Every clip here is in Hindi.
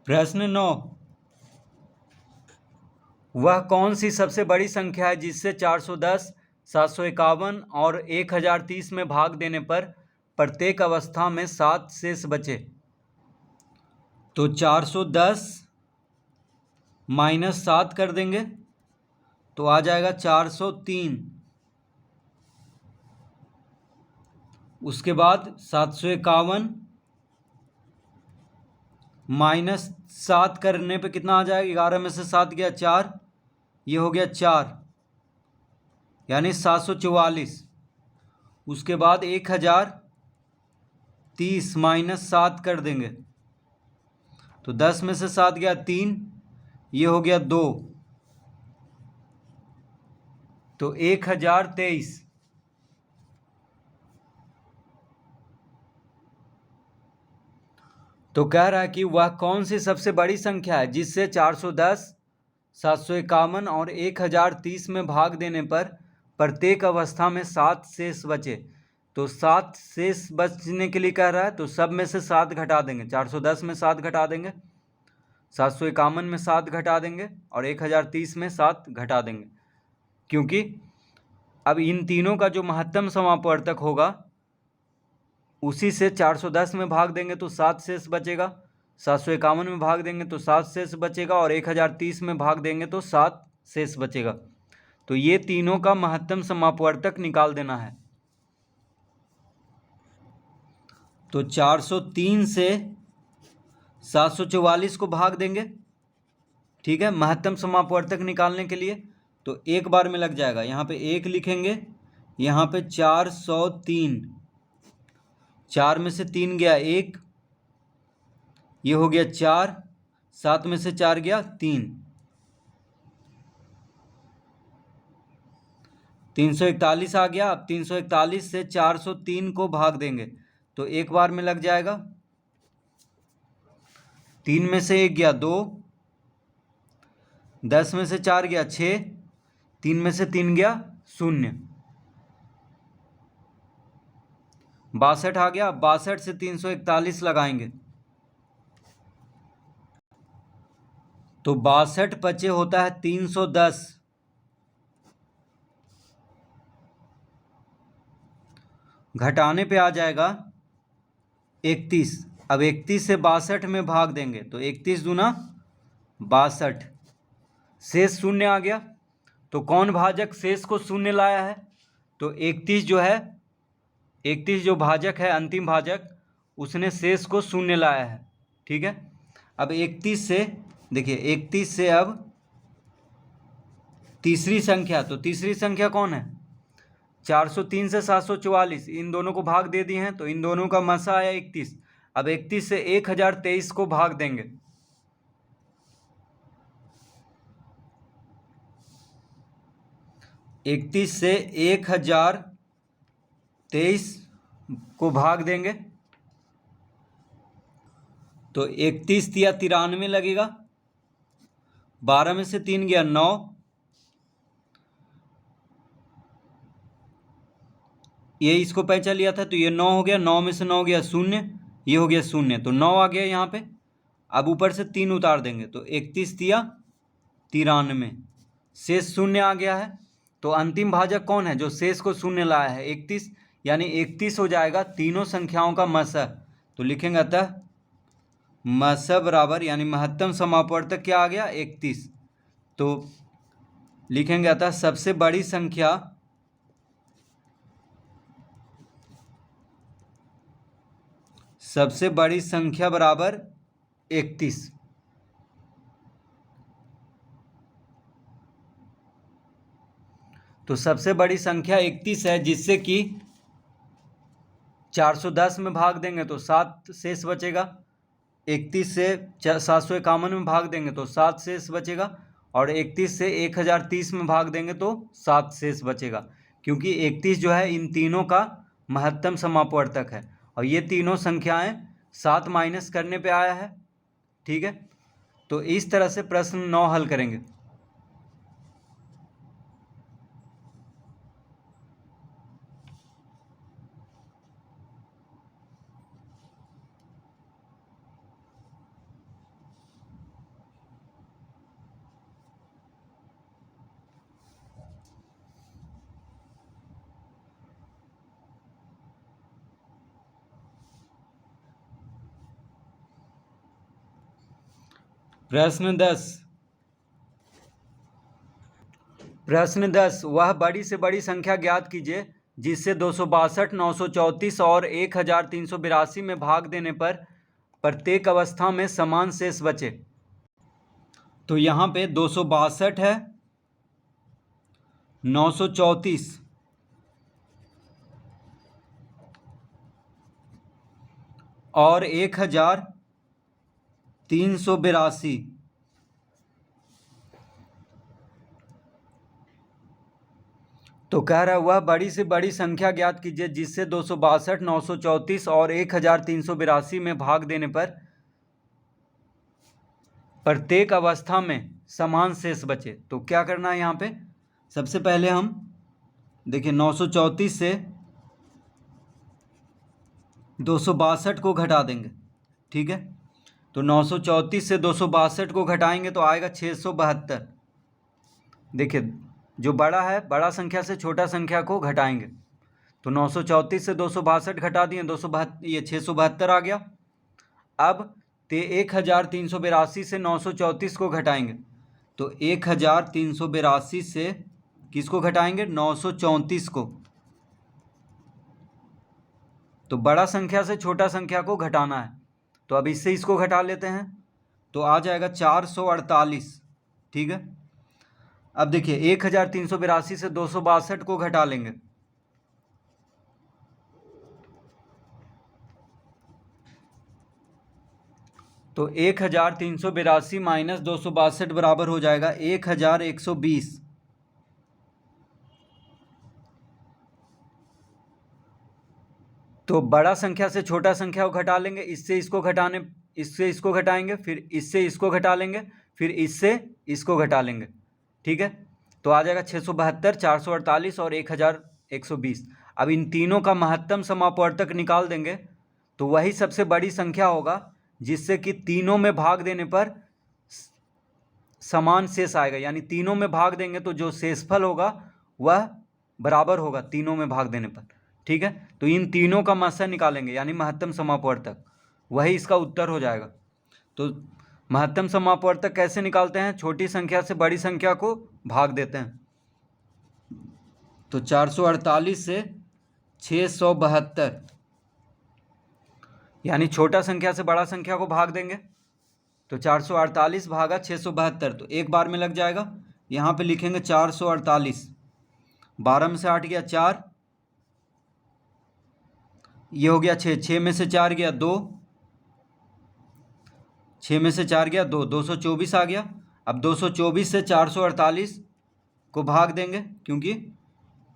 प्रश्न 9, वह कौन सी सबसे बड़ी संख्या है जिससे 410, 751 और 1030 में भाग देने पर प्रत्येक अवस्था में 7 शेष बचे? तो 410 माइनस 7 कर देंगे तो आ जाएगा 403। उसके बाद 751 माइनस 7 करने पे कितना आ जाएगा? 11 में से 7 गया 4, ये हो गया 4, यानी 744। उसके बाद 1030 माइनस 7 कर देंगे तो 10 में से 7 गया 3, ये हो गया 2, तो 1023। तो कह रहा है कि वह कौन सी सबसे बड़ी संख्या है जिससे 410, 751 और 1030 में भाग देने पर प्रत्येक अवस्था में 7 शेष बचे? तो 7 शेष बचने के लिए कह रहा है, तो सब में से 7 घटा देंगे। 410 में 7 घटा देंगे, 751 में 7 घटा देंगे और 1030 में 7 घटा देंगे, क्योंकि अब इन तीनों का जो महत्तम समापवर्तक होगा उसी से 410 में भाग देंगे तो 7 शेष बचेगा, 751 में भाग देंगे तो 7 शेष बचेगा और 1030 में भाग देंगे तो 7 शेष बचेगा। तो ये तीनों का महत्तम समापवर्तक निकाल देना है। तो 403 से 744 को भाग देंगे, ठीक है, महत्तम समापवर्तक निकालने के लिए। तो एक बार में लग जाएगा, यहाँ पे 1 लिखेंगे, यहाँ पे 403, 4 में से 3 गया 1, ये हो गया 4, 7 में से 4 गया 3, 341 आ गया। अब 341 से 403 को भाग देंगे तो एक बार में लग जाएगा। 3 में से 1 गया 2, 10 में से 4 गया 6, 3 में से 3 गया 0, 62 आ गया। 62 से 341 लगाएंगे तो 62 पचे होता है 310, घटाने पे आ जाएगा 31। अब 31 से 62 में भाग देंगे तो 31 दूना 62, शेष 0 आ गया। तो कौन भाजक शेष को 0 लाया है? तो 31 जो है, 31 जो भाजक है, अंतिम भाजक, उसने शेष को 0 लाया है, ठीक है। अब 31 से देखिए, 31 से अब तीसरी संख्या, तो तीसरी संख्या कौन है? 403 से 744, इन दोनों को भाग दे दिए हैं तो इन दोनों का मसा आया 31। अब 31 से 1023 को भाग देंगे, इकतीस से 1023 को भाग देंगे तो 31 या 93 लगेगा। 12 में से 3 गया 9, ये इसको पहचान लिया था तो ये 9 हो गया, 9 में से 9 गया 0, ये हो गया 0, तो 9 आ गया यहाँ पे। अब ऊपर से 3 उतार देंगे तो 31 या 93, शेष 0 आ गया है। तो अंतिम भाजक कौन है जो शेष को 0 लाया है? 31, यानी 31 हो जाएगा तीनों संख्याओं का मसा। तो लिखेंगे अतः मसा बराबर, यानी महत्तम समापवर्तक क्या आ गया? 31। तो लिखेंगे अतः सबसे बड़ी संख्या बराबर 31। तो सबसे बड़ी संख्या 31 है, जिससे कि 410 में भाग देंगे तो 7 शेष बचेगा, 31 से 751 में भाग देंगे तो 7 शेष बचेगा, और 31 से 1030 में भाग देंगे तो 7 शेष बचेगा, क्योंकि 31 जो है इन तीनों का महत्तम समापवर्तक है और ये तीनों संख्याएं 7 माइनस करने पे आया है, ठीक है। तो इस तरह से प्रश्न 9 हल करेंगे। प्रश्न 10 वह बड़ी से बड़ी संख्या ज्ञात कीजिए जिससे 262, 934 और 1382 में भाग देने पर प्रत्येक अवस्था में समान शेष बचे। तो यहाँ पे 262 है, 934 और 1382। तो कह रहा है वह बड़ी से बड़ी संख्या ज्ञात कीजिए जिससे 262, 934 और 1382 में भाग देने पर प्रत्येक अवस्था में समान शेष बचे। तो क्या करना है यहाँ पे, सबसे पहले हम देखिए 934 से 262 को घटा देंगे, ठीक है। तो 934 से 262 को घटाएंगे तो आएगा 672। देखिए जो बड़ा है, बड़ा संख्या से छोटा संख्या को घटाएंगे। तो 934 से 262 घटा दिए, 272, ये 672 आ गया। अब 1382 से 934 को घटाएंगे तो 1382 से किसको घटाएंगे, 934 को। तो बड़ा संख्या से छोटा संख्या को घटाना है, तो अब इससे इसको घटा लेते हैं तो आ जाएगा 448, ठीक है। अब देखिए 1382 से 262 को घटा लेंगे तो 1382 माइनस 262 बराबर हो जाएगा 1120। तो बड़ा संख्या से छोटा संख्या को घटा लेंगे, इससे इसको घटाएंगे, फिर इससे इसको घटा लेंगे, फिर इससे इसको घटा लेंगे, ठीक है। तो आ जाएगा 672, 448 और 1120। अब इन तीनों का महत्तम समापवर्तक निकाल देंगे तो वही सबसे बड़ी संख्या होगा जिससे कि तीनों में भाग देने पर समान शेष आएगा। यानी तीनों में भाग देंगे तो जो शेषफल होगा वह बराबर होगा तीनों में भाग देने पर, ठीक है। तो इन तीनों का मस्सा निकालेंगे यानी महत्तम समापवर्तक, वही इसका उत्तर हो जाएगा। तो महत्तम समापवर्तक कैसे निकालते हैं, छोटी संख्या से बड़ी संख्या को भाग देते हैं। तो 448 से 672 यानी छोटा संख्या से बड़ा संख्या को भाग देंगे तो 448 भागा 672, तो एक बार में लग जाएगा। यहाँ पे लिखेंगे 448, 12 में से 8 गया 4, ये हो गया 6, 6 में से 4 गया 2, 6 में से 4 गया 2, 224 आ गया। अब 224 से 448 को भाग देंगे क्योंकि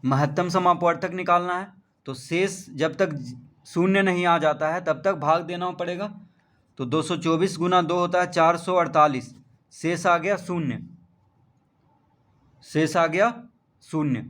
महत्तम समापवर्तक निकालना है। तो शेष जब तक शून्य नहीं आ जाता है तब तक भाग देना पड़ेगा। तो 224 गुना 2 होता है 448, शेष आ गया 0, शेष आ गया 0।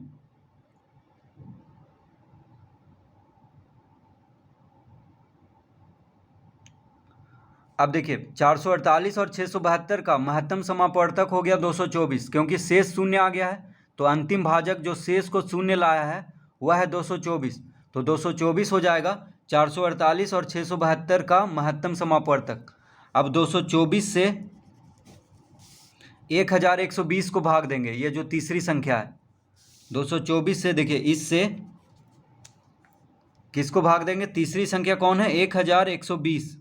अब देखिए 448 और 672 का महत्तम समापवर्तक हो गया 224, क्योंकि शेष 0 आ गया है। तो अंतिम भाजक जो शेष को 0 लाया है वह है 224। तो 224 हो जाएगा 448 और 672 का महत्तम समापवर्तक। अब 224 से 1120 को भाग देंगे, ये जो तीसरी संख्या है 224 से, देखिए इससे किसको भाग देंगे, तीसरी संख्या कौन है, 1120।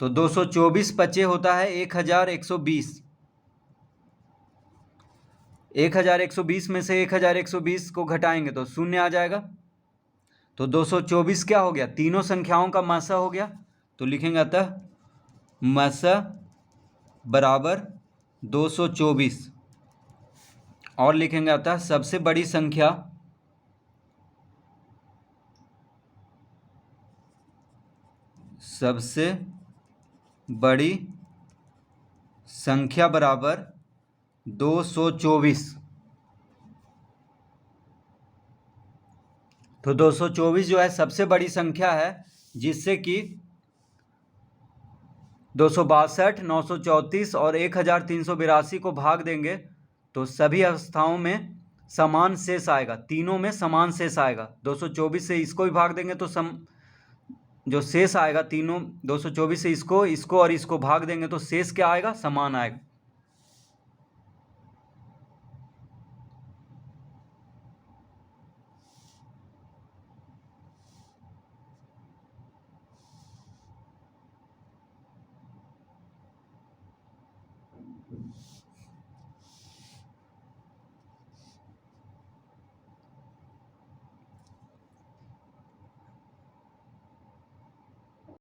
तो 224 पचे होता है 1120। 1120 में से 1120 को घटाएंगे तो 0 आ जाएगा। तो 224 क्या हो गया, तीनों संख्याओं का मासा हो गया। तो लिखेंगे अतः मासा बराबर 224, और लिखेंगे अतः सबसे बड़ी संख्या बराबर 224। तो 224 जो है सबसे बड़ी संख्या है जिससे कि 262, 934 और 1382 को भाग देंगे तो सभी अवस्थाओं में समान शेष आएगा, तीनों में समान शेष आएगा। 224 से इसको भी भाग देंगे तो शेष आएगा तीनों 224 से इसको इसको और इसको भाग देंगे तो शेष क्या आएगा, समान आएगा।